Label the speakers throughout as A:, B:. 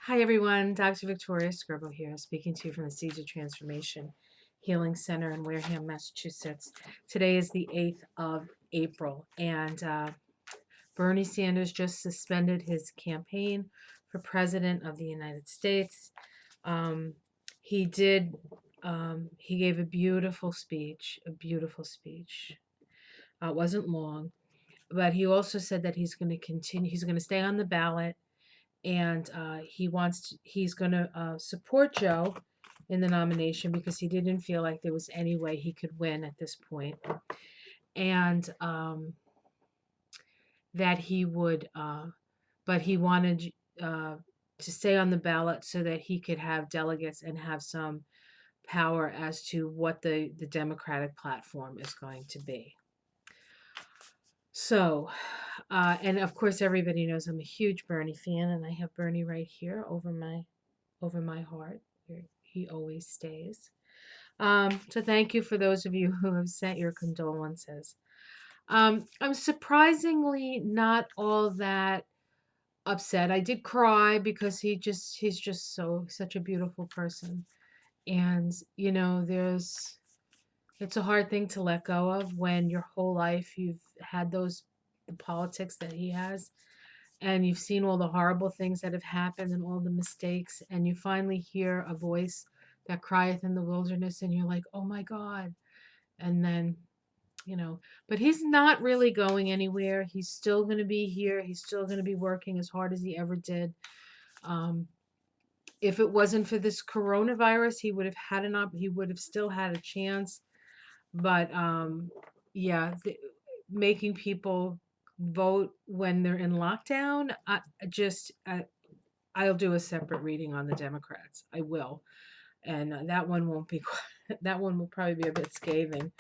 A: Hi everyone, Dr. Victoria Scribble here, speaking to you from the Seeds of Transformation Healing Center in Wareham, Massachusetts. Today is the 8th of April, and Bernie Sanders just suspended his campaign for President of the United States. Um, he did, he gave a beautiful speech, It wasn't long, but he also said that he's going to continue, he's going to stay on the ballot, and he's going to support Joe in the nomination because he didn't feel like there was any way he could win at this point, and that he would, but he wanted to stay on the ballot so that he could have delegates and have some power as to what the Democratic platform is going to be. So, and of course, everybody knows I'm a huge Bernie fan, and I have Bernie right here over my heart. Where he always stays. So thank you for those of you who have sent your condolences. I'm surprisingly not all that upset. I did cry because he's just such a beautiful person. And it's a hard thing to let go of when your whole life you've had the politics that he has, and you've seen all the horrible things that have happened and all the mistakes, and you finally hear a voice that crieth in the wilderness, and you're like, oh my God. And then, but he's not really going anywhere. He's still going to be here. He's still going to be working as hard as he ever did. If it wasn't for this coronavirus, he would have still had a chance. But yeah, making people vote when they're in lockdown, I'll do a separate reading on the Democrats. I will, and that one won't be. That one will probably be a bit scathing.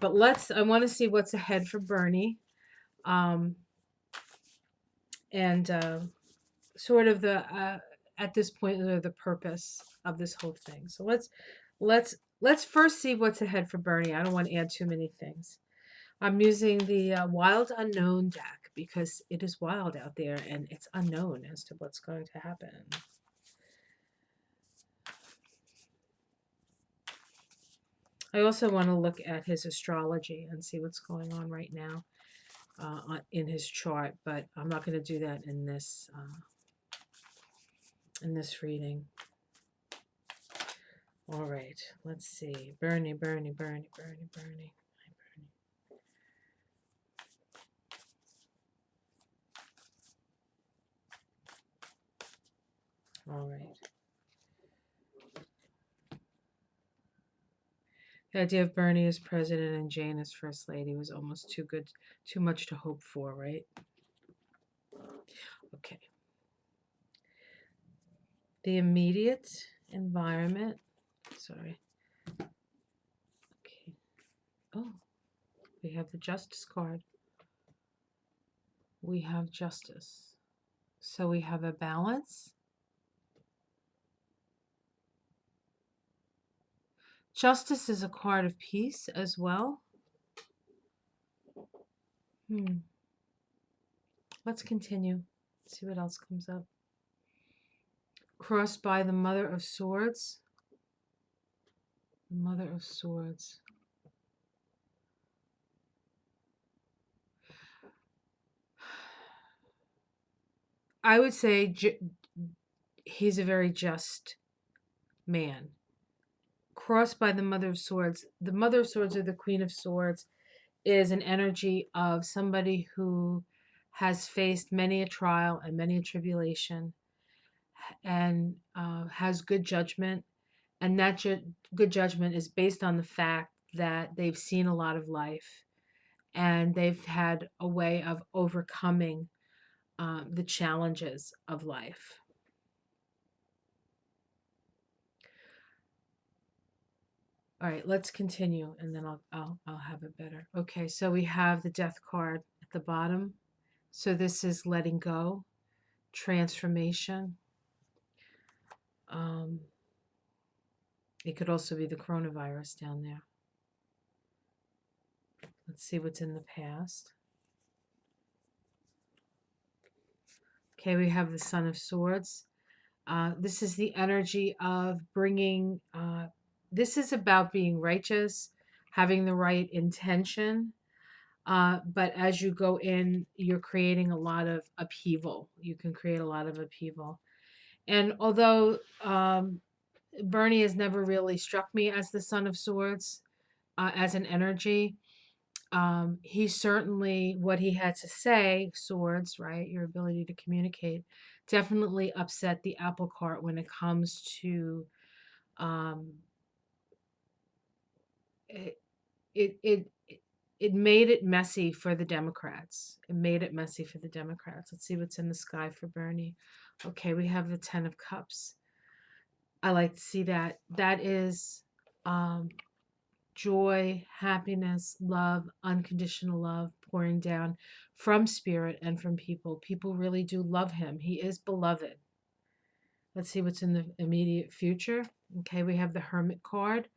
A: But I want to see what's ahead for Bernie, um, and sort of at this point the purpose of this whole thing. So let's first see what's ahead for Bernie. I don't want to add too many things. I'm using the Wild Unknown deck because it is wild out there and it's unknown as to what's going to happen. I also want to look at his astrology and see what's going on right now in his chart, but I'm not going to do that in this reading. All right, let's see. Bernie. All right. The idea of Bernie as president and Jane as first lady was almost too much to hope for, right? Okay. The immediate environment. Sorry. Okay. Oh, we have the justice card. We have justice. So we have a balance. Justice is a card of peace as well. Let's continue. See what else comes up. Crossed by the Mother of Swords. The Mother of Swords. I would say he's a very just man. Crossed by the Mother of Swords. The Mother of Swords or the Queen of Swords is an energy of somebody who has faced many a trial and many a tribulation and has good judgment. And that good judgment is based on the fact that they've seen a lot of life and they've had a way of overcoming the challenges of life. All right, let's continue, and then I'll have it better. Okay, so we have the Death card at the bottom. So this is letting go, transformation. It could also be the coronavirus down there. Let's see what's in the past. Okay, we have the Son of Swords. This is the energy of bringing, this is about being righteous, having the right intention. But as you go in, you're creating a lot of upheaval. You can create a lot of upheaval. And although Bernie has never really struck me as the Son of Swords, as an energy, he certainly, what he had to say, swords, right? Your ability to communicate, definitely upset the apple cart when it comes to um, it, it, it, it made it messy for the Democrats. It made it messy for the Democrats. Let's see what's in the sky for Bernie. Okay, we have the 10 of Cups. I like to see that. That is um, joy, happiness, love, unconditional love pouring down from spirit and from people. People really do love him. He is beloved. Let's see what's in the immediate future. Okay, we have the Hermit card.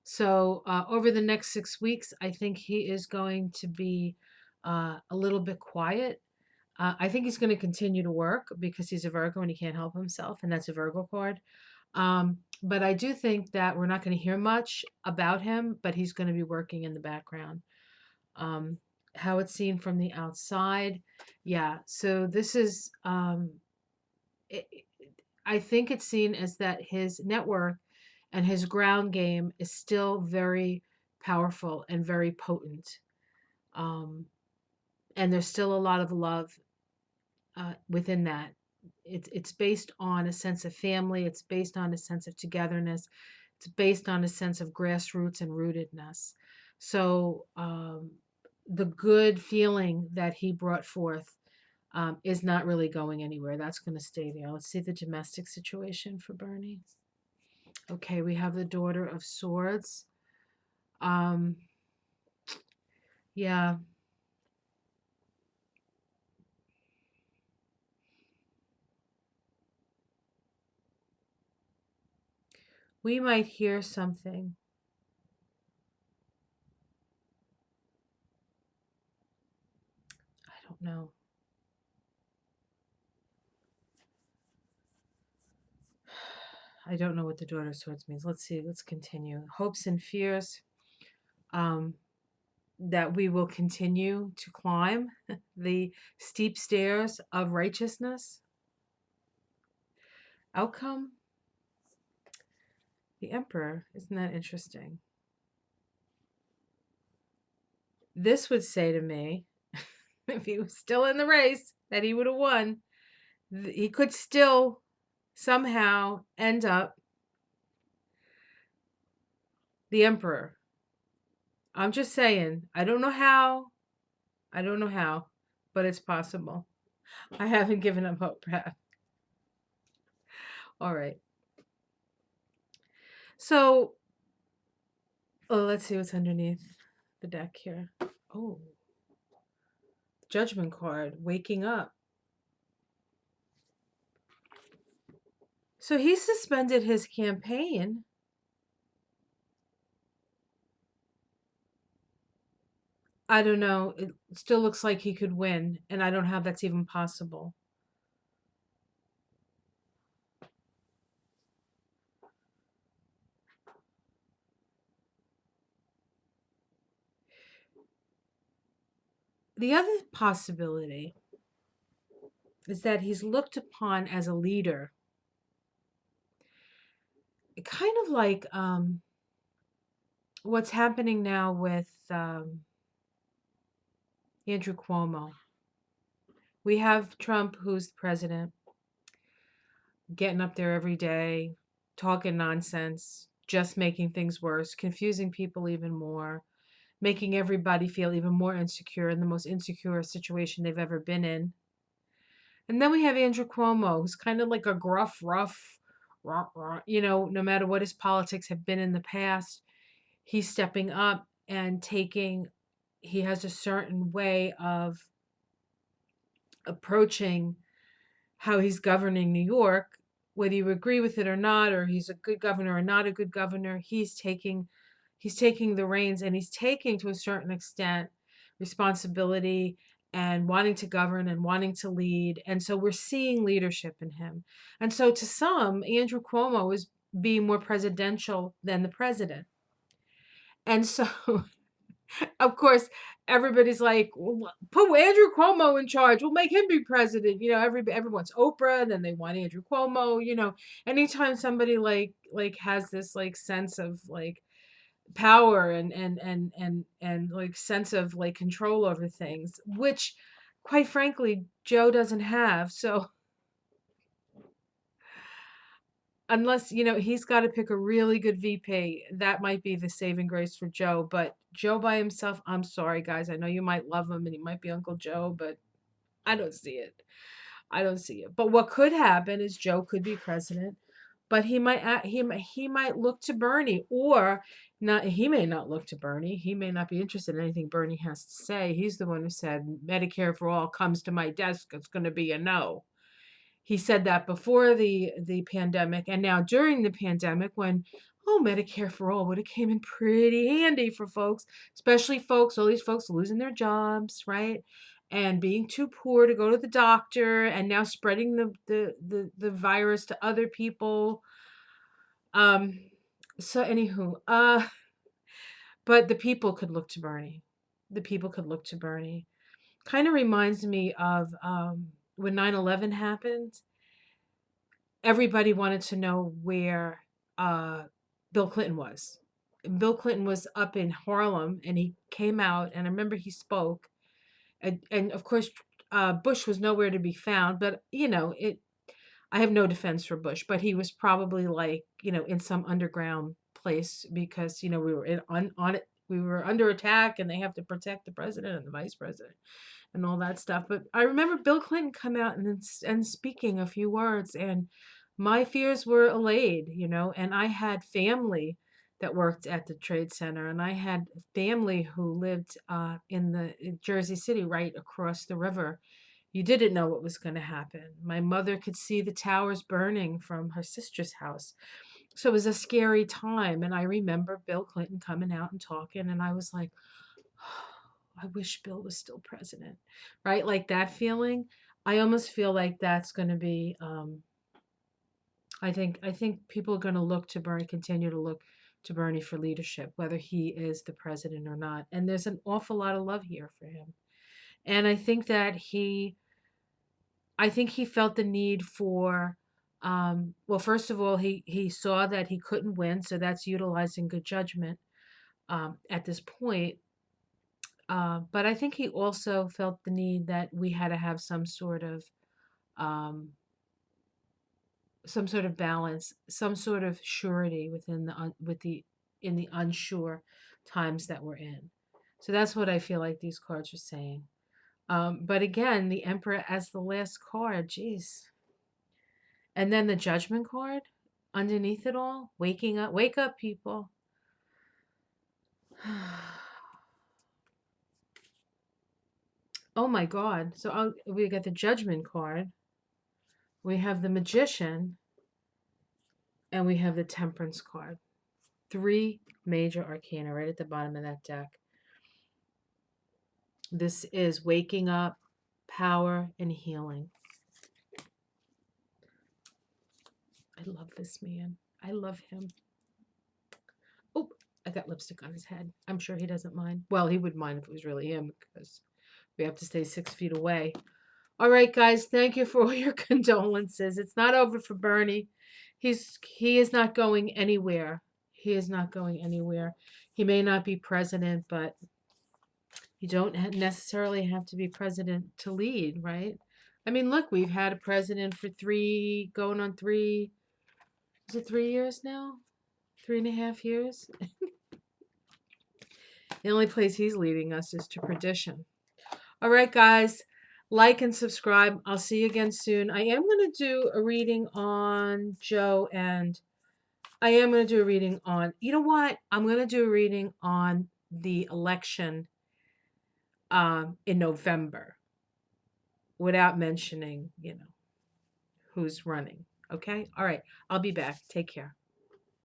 A: So over the next 6 weeks, I think he is going to be a little bit quiet. I think he's going to continue to work because he's a Virgo and he can't help himself, and that's a Virgo card. But I do think that we're not going to hear much about him, but he's going to be working in the background. Um, how it's seen from the outside. Yeah. So this is, it, I think it's seen as that his network and his ground game is still very powerful and very potent. Um, and there's still a lot of love within that. It's based on a sense of family. It's based on a sense of togetherness. It's based on a sense of grassroots and rootedness. So the good feeling that he brought forth is not really going anywhere. That's going to stay there. Let's see the domestic situation for Bernie. Okay, we have the Daughter of Swords. Um, yeah, we might hear something. I don't know. I don't know what the Daughter of Swords means. Let's see. Let's continue. Hopes and fears. Um, that we will continue to climb the steep stairs of righteousness. Outcome, the Emperor. Isn't that interesting? This would say to me, if he was still in the race, that he would have won. He could still somehow end up the Emperor. I'm just saying, I don't know how. I don't know how, but it's possible. I haven't given up hope, Brad. All right. So, let's see what's underneath the deck here. Oh, Judgment card, waking up. So he suspended his campaign. I don't know. It still looks like he could win, and I don't know how that's even possible. The other possibility is that he's looked upon as a leader. Kind of like what's happening now with Andrew Cuomo. We have Trump, who's the president, getting up there every day, talking nonsense, just making things worse, confusing people even more, making everybody feel even more insecure in the most insecure situation they've ever been in. And then we have Andrew Cuomo, who's kind of like a gruff, rough, no matter what his politics have been in the past, he's stepping up and he has a certain way of approaching how he's governing New York, whether you agree with it or not, or he's a good governor or not a good governor, he's taking the reins, and he's taking to a certain extent responsibility and wanting to govern and wanting to lead. And so we're seeing leadership in him. And so to some, Andrew Cuomo is being more presidential than the president. And so, of course, everybody's like, well, put Andrew Cuomo in charge. We'll make him be president. You know, everyone's Oprah, and then they want Andrew Cuomo. You know, anytime somebody like has this like sense of like power and like sense of like control over things, which quite frankly Joe doesn't have. So unless, you know, he's got to pick a really good VP, that might be the saving grace for Joe. But Joe by himself, I'm sorry guys, I know you might love him and he might be Uncle Joe, but I don't see it. I don't see it. But what could happen is Joe could be president, but he might look to Bernie, or not. He may not look to Bernie. He may not be interested in anything Bernie has to say. He's the one who said Medicare for all comes to my desk, it's going to be a no. He said that before the pandemic, and now during the pandemic, when Medicare for all would have came in pretty handy for folks, especially folks, all these folks losing their jobs, right? And being too poor to go to the doctor, and now spreading the virus to other people. Um, so anywho, but the people could look to Bernie. The people could look to Bernie. Kind of reminds me of when 9/11 happened. Everybody wanted to know where uh, Bill Clinton was. And Bill Clinton was up in Harlem, and he came out, and I remember he spoke, and of course, Bush was nowhere to be found. But you know, I have no defense for Bush, but he was probably like, you know, in some underground place, because you know we were on it. We were under attack, and they have to protect the president and the vice president and all that stuff. But I remember Bill Clinton come out and speaking a few words, and my fears were allayed, you know. And I had family that worked at the Trade Center, and I had family who lived in Jersey City, right across the river. You didn't know what was going to happen. My mother could see the towers burning from her sister's house. So it was a scary time. And I remember Bill Clinton coming out and talking, and I was like, I wish Bill was still president, right? Like that feeling. I almost feel like that's going to be. I think people are going to look to Bernie, continue to look to Bernie for leadership, whether he is the president or not. And there's an awful lot of love here for him. And I think he felt the need for. Well, first of all, he saw that he couldn't win, so that's utilizing good judgment at this point. But I think he also felt the need that we had to have um, some sort of balance, some sort of surety within in the unsure times that we're in. So that's what I feel like these cards are saying. But again, the Emperor as the last card, geez, and then the Judgment card underneath it all, waking up, wake up, people. Oh my God! So we got the Judgment card. We have the Magician, and we have the Temperance card. 3 major arcana right at the bottom of that deck. This is waking up, power, and healing. I love this man. I love him. Oh, I got lipstick on his head. I'm sure he doesn't mind. Well, he wouldn't mind if it was really him, because we have to stay 6 feet away. All right, guys, thank you for all your condolences. It's not over for Bernie. He is not going anywhere. He is not going anywhere. He may not be president, but you don't necessarily have to be president to lead, right? I mean, look, we've had a president for going on 3, is it 3 years now? 3.5 years? The only place he's leading us is to perdition. All right, guys, like and subscribe. I'll see you again soon. I am going to do a reading on Joe, and I am going to do a reading on, you know what? I'm going to do a reading on the election in November without mentioning, you know, who's running. Okay? All right. I'll be back. Take care.